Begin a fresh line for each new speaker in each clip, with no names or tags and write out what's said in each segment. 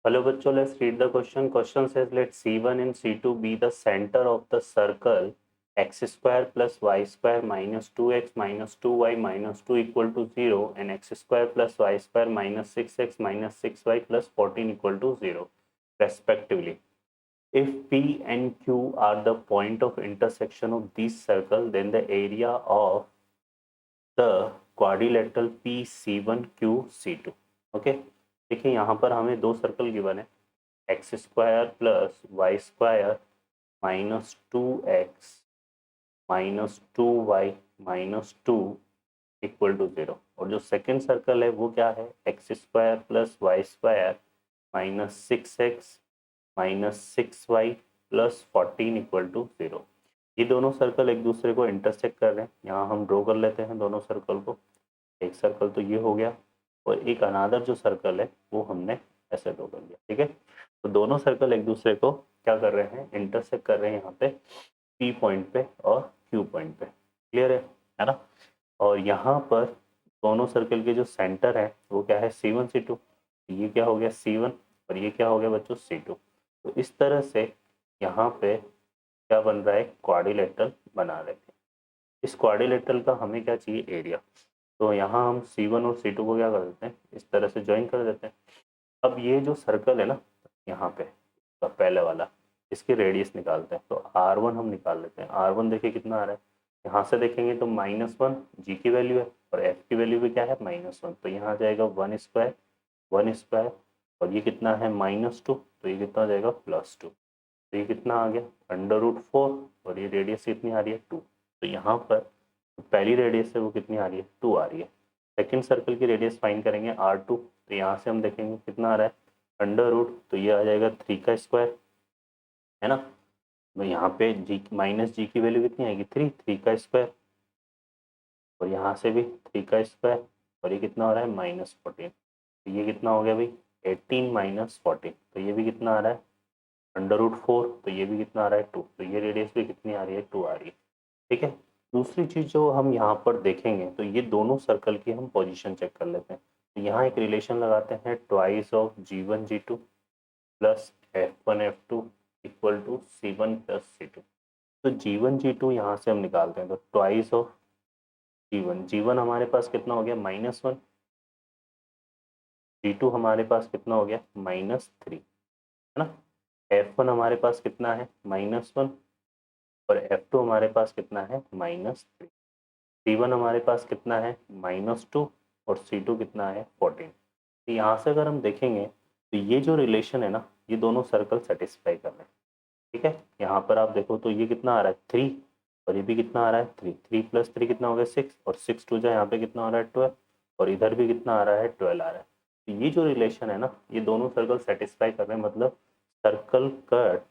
Hello bachcho, let's read the question. Question says let C1 and C2 be the center of the circle x square plus y square minus 2x minus 2y minus 2 equal to 0 and x square plus y square minus 6x minus 6y plus 14 equal to 0 respectively. If P and Q are the point of intersection of these circles, then the area of the quadrilateral PC1QC2. Okay देखिए यहाँ पर हमें दो circle given है X square plus Y square minus 2x minus 2y minus 2 equal to 0 और जो second circle है वो क्या है X square plus Y square minus 6x minus 6y plus 14 equal to 0। ये दोनों सर्कल एक दूसरे को इंटरसेक्ट कर रहे हैं। यहाँ हम ड्रॉ कर लेते हैं दोनों सर्कल को। एक सर्कल तो ये हो गया और एक अनादर जो सर्कल है वो हमने ऐसे ड्रॉ कर लिया। ठीक है, तो दोनों सर्कल एक दूसरे को क्या कर रहे हैं, इंटरसेक्ट कर रहे हैं यहाँ पे P पॉइंट पे और Q पॉइंट पे। क्लियर है ना। और यहाँ पर दोनों सर्कल के जो सेंटर है वो क्या है C1 C2। ये क्या हो गया C1 और ये क्या हो गया बच्चों C2। तो इस तरह से यहाँ पे क्या बन रहा है, क्वाड्रिलेटरल बना रहे थे। इस क्वाड्रिलेटरल का हमें क्या चाहिए, एरिया। तो यहाँ हम C1 और C2 को क्या कर देते हैं, इस तरह से ज्वाइन कर देते हैं। अब ये जो सर्कल है ना यहाँ पे तो पहले वाला, इसकी रेडियस निकालते हैं। तो R1 हम निकाल लेते हैं। R1 देखिए कितना आ रहा है, यहाँ से देखेंगे तो -1 G की वैल्यू है और F की वैल्यू भी क्या है -1। तो यहाँ आ जाएगा 1 स्क्वायर 1 स्क्वायर और ये कितना है -2 तो ये कितना आ जाएगा +2। तो ये कितना आ गया √4 और ये रेडियस कितनी आ रही है 2। तो यहाँ पर पहली रेडियस है वो कितनी आ रही है 2 आ रही है। सेकेंड सर्कल की रेडियस फाइंड करेंगे R2। तो यहाँ से हम देखेंगे कितना आ रहा है अंडर रूट, तो ये आ जाएगा 3 का स्क्वायर है ना। तो यहाँ पे जी माइनस जी की वैल्यू कितनी आएगी 3 का स्क्वायर और यहाँ से भी 3 का स्क्वायर और ये कितना हो रहा है -14। तो ये कितना हो गया भाई 18 माइनस 14। तो ये भी कितना आ रहा है √4। तो ये भी कितना आ रहा है 2। तो ये रेडियस भी कितनी आ रही है 2 आ रही है। ठीक है, दूसरी चीज़ जो हम यहाँ पर देखेंगे तो ये दोनों सर्कल की हम पोजीशन चेक कर लेते हैं। तो यहाँ एक रिलेशन लगाते हैं twice of G1 G2 plus F1 F2 equal to C1 plus C2। तो G1 G2 यहाँ से हम निकालते हैं तो ट्वाइस ऑफ G1 हमारे पास कितना हो गया -1, G2 हमारे पास कितना हो गया -3 है ना। F1 हमारे पास कितना है -1 और F2 हमारे पास कितना है -3। C1 हमारे पास कितना है -2 और C2 कितना है 14। तो यहाँ से अगर हम देखेंगे तो ये जो रिलेशन है ना ये दोनों सर्कल सेटिस्फाई कर रहे हैं। ठीक है, यहाँ पर आप देखो तो ये कितना आ रहा है 3 और ये भी कितना आ रहा है 3 प्लस 3 कितना हो गया 6 और 6 टू जो यहाँ पे कितना आ रहा है 12 और इधर भी कितना आ रहा है 12 आ रहा है। तो ये जो रिलेशन है ना ये दोनों सर्कल सेटिस्फाई कर रहे हैं, मतलब circle cut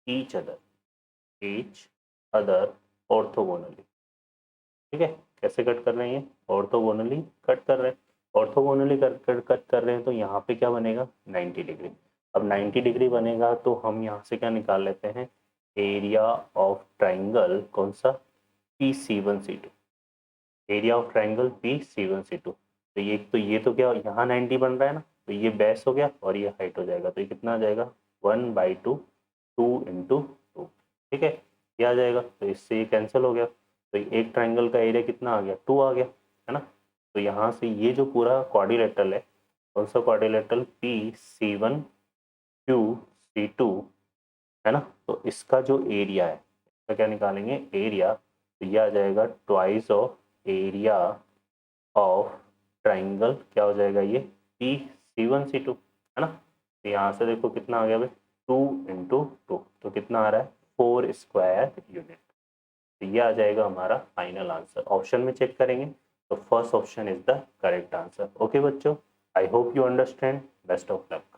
each other orthogonally. ठीक है, कैसे कट कर रहे हैं, ये ऑर्थोगोनली कट कर रहे हैं। ऑर्थोगोनली कट कर रहे हैं तो यहाँ पे क्या बनेगा 90 डिग्री। अब 90 डिग्री बनेगा तो हम यहाँ से क्या निकाल लेते हैं, एरिया ऑफ ट्राइंगल कौन सा PC1C2। Area of triangle PC1C2। तो ये तो क्या यहाँ 90 बन रहा है ना, तो ये बेस हो गया और ये हाइट हो जाएगा। तो ये कितना आ जाएगा 1/2 2 इंटू 2। ठीक है, ये आ जाएगा तो इससे ये कैंसिल हो गया। तो एक ट्राइंगल का एरिया कितना आ गया 2 आ गया है ना। तो यहाँ से ये जो पूरा क्वाड्रिलेटरल है कौन सा क्वाड्रिलेटरल PC1QC2 है ना। तो इसका जो एरिया है इसका क्या निकालेंगे एरिया, तो ये आ जाएगा twice of area of triangle क्या हो जाएगा ये PC1C2 है ना। तो यहाँ से देखो कितना आ गया भाई 2 इंटू 2 तो कितना आ रहा है 4 स्क्वायर यूनिट। तो ये आ जाएगा हमारा फाइनल आंसर। ऑप्शन में चेक करेंगे तो first option is the correct answer. Okay बच्चों, I hope you understand. Best of luck.